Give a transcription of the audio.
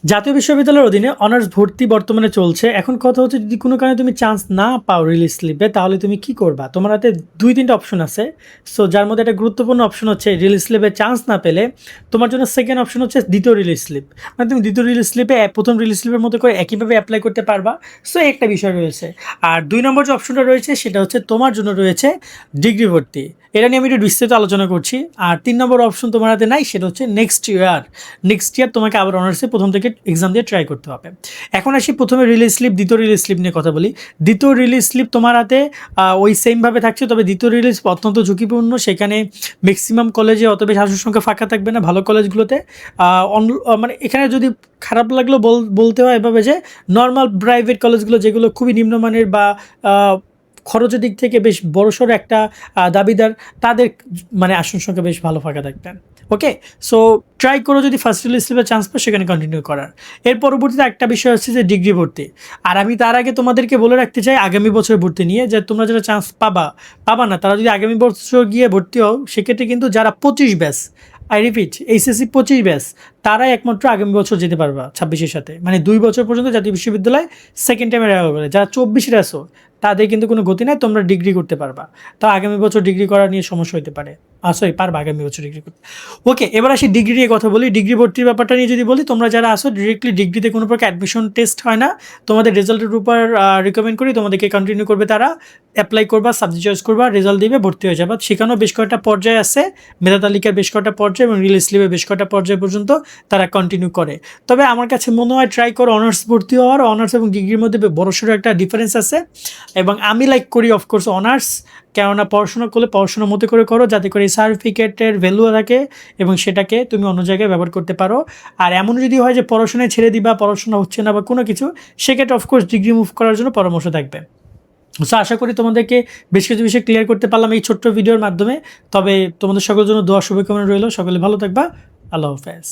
জাতীয় বিশ্ববিদ্যালয়ের অধীনে অনার্স ভর্তি বর্তমানে চলছে। এখন কথা হচ্ছে যদি কোনো কারণে তুমি চান্স না পাও রিলিজ স্লিপে তাহলে তুমি কি করবা? তোমার হাতে ২-৩ টা অপশন আছে। সো যার মধ্যে একটা গুরুত্বপূর্ণ অপশন হচ্ছে রিলিজ স্লিপে চান্স না পেলে তোমার জন্য সেকেন্ড অপশন হচ্ছে দ্বিতীয় রিলিজ স্লিপ। মানে তুমি দ্বিতীয় রিলিজ স্লিপে প্রথম রিলিজ স্লিপের মতো করে একইভাবে অ্যাপ্লাই করতে পারবা। সো একটা বিষয় রয়েছে। আর ২ নম্বর যে অপশনটা রয়েছে সেটা হচ্ছে তোমার জন্য রয়েছে ডিগ্রি ভর্তি। এটা নিয়ে আমি একটু বিস্তারিত আলোচনা করছি। আর ৩ নম্বর অপশন তোমার হাতে নাই, সেটা হচ্ছে নেক্সট ইয়ার। নেক্সট ইয়ার তোমাকে আবার অনার্সে প্রথম থেকে এক্সাম দিয়ে ট্রাই করতে হবে। এখন আসি প্রথমে রিলিজ স্লিপ, দ্বিতীয় রিলিজ স্লিপ নিয়ে কথা বলি। দ্বিতীয় রিলিজ স্লিপ তোমার হাতে ওই সেমভাবে থাকছে, তবে দ্বিতীয় রিলিজ অত্যন্ত ঝুঁকিপূর্ণ। সেখানে ম্যাক্সিমাম কলেজে অত বেশি আসন সংখ্যা ফাঁকা থাকবে না ভালো কলেজগুলোতে। মানে এখানে যদি খারাপ লাগলেও বলতে হয় এভাবে যে নর্মাল প্রাইভেট কলেজগুলো যেগুলো খুবই নিম্নমানের বা খরচের দিক থেকে বেশ বড়সড় একটা দাবিদার, তাদের মানে আসন সংখ্যা বেশ ভালো ফাঁকা থাকবে। ওকে, সো ট্রাই করো যদি ফার্স্ট রিলিজ স্লিপে চান্স পাও সেখানে কন্টিনিউ করার। এর পরবর্তীতে একটা বিষয় হচ্ছে যে ডিগ্রি ভর্তি। আর আমি তার আগে তোমাদেরকে বলে রাখতে চাই আগামী বছর ভর্তি নিয়ে, যে তোমরা যারা চান্স পাবা না তারা যদি আগামী বছর গিয়ে ভর্তি হও সেক্ষেত্রে কিন্তু যারা 25 batch, I repeat HSC 25 batch, তারাই একমাত্র আগামী বছর যেতে পারবা 26-এর সাথে। মানে 2 বছর পর্যন্ত জাতীয় বিশ্ববিদ্যালয় সেকেন্ড টাইমে রাখা হবে। যারা 24-এর আসো তাদের কিন্তু কোনো গতি নাই, তোমরা ডিগ্রি করতে পারবা। তো আগামী বছর ডিগ্রি করা নিয়ে সমস্যা হতে পারে। সরি, পারবা আগামী বছর ডিগ্রি করতে। ওকে, এবার আসি ডিগ্রি নিয়ে কথা বলি। ডিগ্রি ভর্তির ব্যাপারটা নিয়ে যদি বলি, তোমরা যারা আসো ডিরেক্টলি ডিগ্রিতে কোনো প্রকার অ্যাডমিশন টেস্ট হয় না, তোমাদের রেজাল্টের উপর রিকমেন্ড করি তোমাদেরকে কন্টিনিউ করবে তারা। অ্যাপ্লাই করবা, সাবজেক্ট চয়েস করবা, রেজাল্ট দিবে, ভর্তি হয়ে যাবে। সেখানেও বেশ কয়েকটা পর্যায়ে আছে, মেধা তালিকার বেশ কয়েকটা পর্যায়ে এবং রিলিজ স্লিপে বেশ কয়েকটা পর্যায় পর্যন্ত তারা কন্টিনিউ করে। তবে আমার কাছে মনে হয় ট্রাই করো অনার্স ভর্তি হওয়ার। অনার্স এবং ডিগ্রির মধ্যে বড়সড় একটা ডিফারেন্স আছে এবং আমি লাইক করি অফকোর্স অনার্স, কেননা পড়াশোনা করলে পড়াশোনার মতো করে করো যাতে করে সার্টিফিকেটের ভ্যালু থাকে এবং সেটাকে তুমি অন্য জায়গায় ব্যবহার করতে পারো। আর এমন যদি হয় যে পড়াশোনায় ছেড়ে দিবা, পড়াশোনা হচ্ছে না বা কোনো কিছু, সেক্ষেত্রে অফকোর্স ডিগ্রি মুভ করার জন্য পরামর্শ থাকবে। সো আশা করি তোমাদেরকে বেশ কিছু বিষয় ক্লিয়ার করতে পারলাম এই ছোট্ট ভিডিওর মাধ্যমে। তবে তোমাদের সকলের জন্য দোয়া শুভকামনা রইল। সকলে ভালো থাকবা। আল্লাহ হাফেজ।